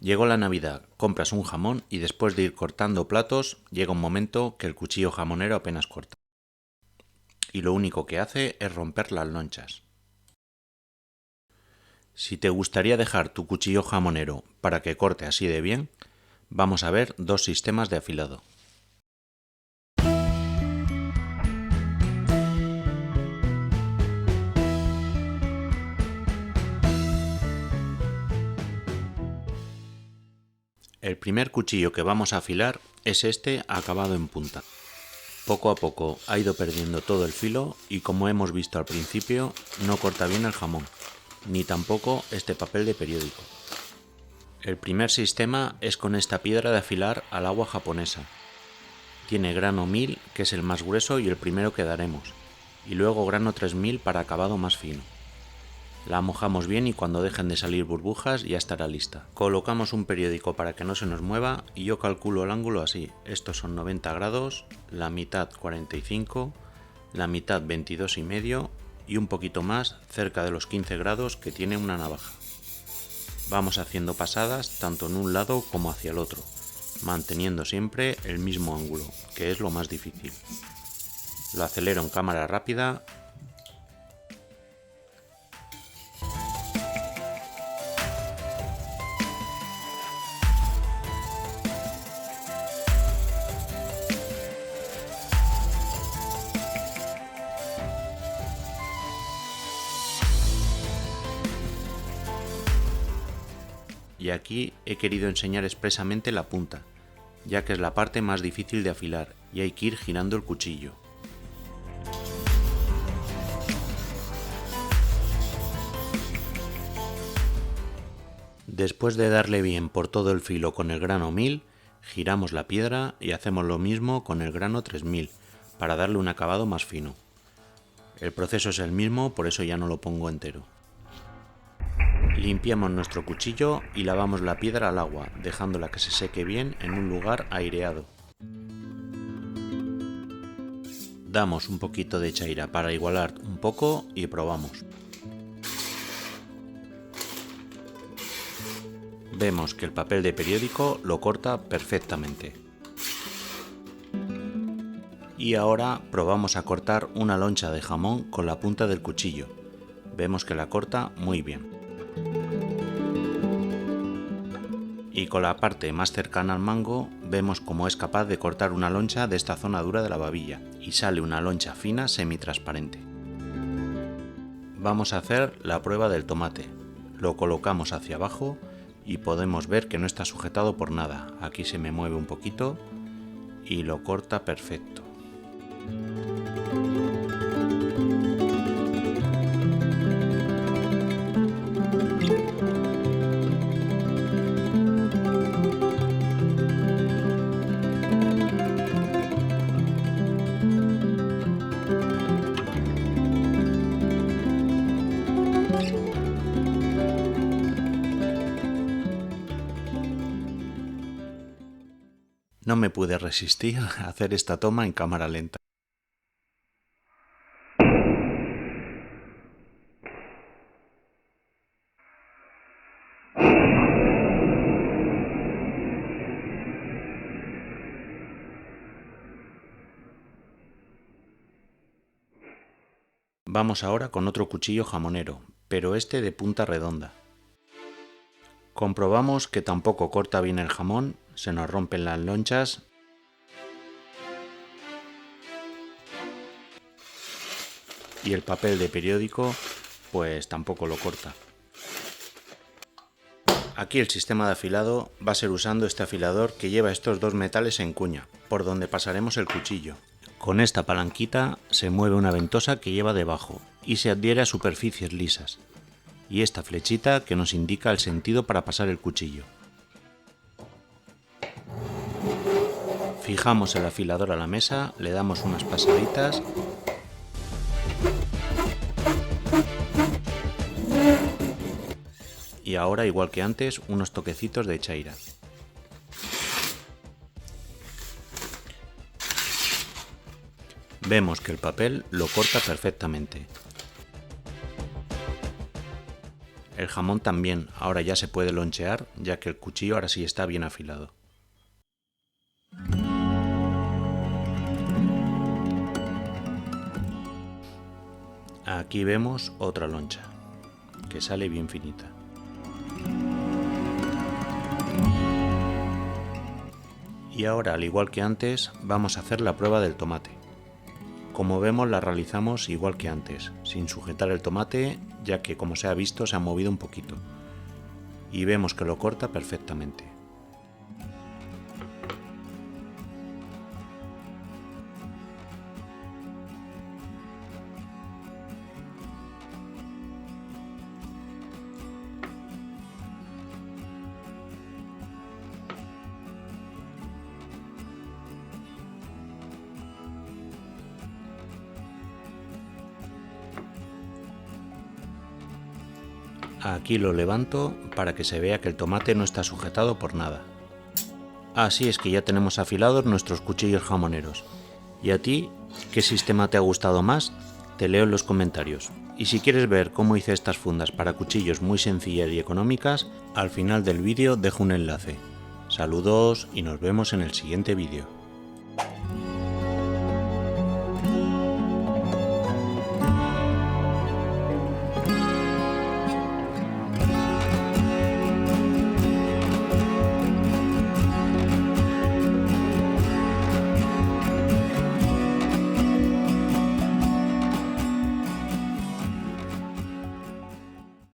Llegó la Navidad, compras un jamón y después de ir cortando platos, llega un momento que el cuchillo jamonero apenas corta. Y lo único que hace es romper las lonchas. Si te gustaría dejar tu cuchillo jamonero para que corte así de bien, vamos a ver dos sistemas de afilado. El primer cuchillo que vamos a afilar es este acabado en punta. Poco a poco ha ido perdiendo todo el filo y, como hemos visto al principio, no corta bien el jamón, ni tampoco este papel de periódico. El primer sistema es con esta piedra de afilar al agua japonesa. Tiene grano 1000, que es el más grueso y el primero que daremos, y luego grano 3000 para acabado más fino. La mojamos bien y cuando dejen de salir burbujas ya estará lista. Colocamos un periódico para que no se nos mueva y yo calculo el ángulo así. Estos son 90 grados, la mitad 45, la mitad 22,5 y un poquito más cerca de los 15 grados que tiene una navaja. Vamos haciendo pasadas tanto en un lado como hacia el otro, manteniendo siempre el mismo ángulo, que es lo más difícil. Lo acelero en cámara rápida. Y aquí he querido enseñar expresamente la punta, ya que es la parte más difícil de afilar y hay que ir girando el cuchillo. Después de darle bien por todo el filo con el grano 1000, giramos la piedra y hacemos lo mismo con el grano 3000 para darle un acabado más fino. El proceso es el mismo, por eso ya no lo pongo entero. Limpiamos nuestro cuchillo y lavamos la piedra al agua, dejándola que se seque bien en un lugar aireado. Damos un poquito de chaira para igualar un poco y probamos. Vemos que el papel de periódico lo corta perfectamente. Y ahora probamos a cortar una loncha de jamón con la punta del cuchillo. Vemos que la corta muy bien. Y con la parte más cercana al mango vemos cómo es capaz de cortar una loncha de esta zona dura de la babilla y sale una loncha fina semitransparente. Vamos a hacer la prueba del tomate. Lo colocamos hacia abajo y podemos ver que no está sujetado por nada. Aquí se me mueve un poquito y lo corta perfecto. No me pude resistir a hacer esta toma en cámara lenta. Vamos ahora con otro cuchillo jamonero, pero este de punta redonda. Comprobamos que tampoco corta bien el jamón, se nos rompen las lonchas y el papel de periódico pues tampoco lo corta. Aquí el sistema de afilado va a ser usando este afilador que lleva estos dos metales en cuña, por donde pasaremos el cuchillo. Con esta palanquita se mueve una ventosa que lleva debajo y se adhiere a superficies lisas, y esta flechita que nos indica el sentido para pasar el cuchillo. Fijamos el afilador a la mesa, le damos unas pasaditas y ahora, igual que antes, unos toquecitos de chaira. Vemos que el papel lo corta perfectamente. El jamón también, ahora ya se puede lonchear, ya que el cuchillo ahora sí está bien afilado. Aquí vemos otra loncha, que sale bien finita. Y ahora, al igual que antes, vamos a hacer la prueba del tomate. Como vemos, la realizamos igual que antes, sin sujetar el tomate, ya que como se ha visto se ha movido un poquito. Y vemos que lo corta perfectamente. Aquí lo levanto para que se vea que el tomate no está sujetado por nada. Así es que ya tenemos afilados nuestros cuchillos jamoneros. ¿Y a ti qué sistema te ha gustado más? Te leo en los comentarios. Y si quieres ver cómo hice estas fundas para cuchillos muy sencillas y económicas, al final del vídeo dejo un enlace. Saludos y nos vemos en el siguiente vídeo.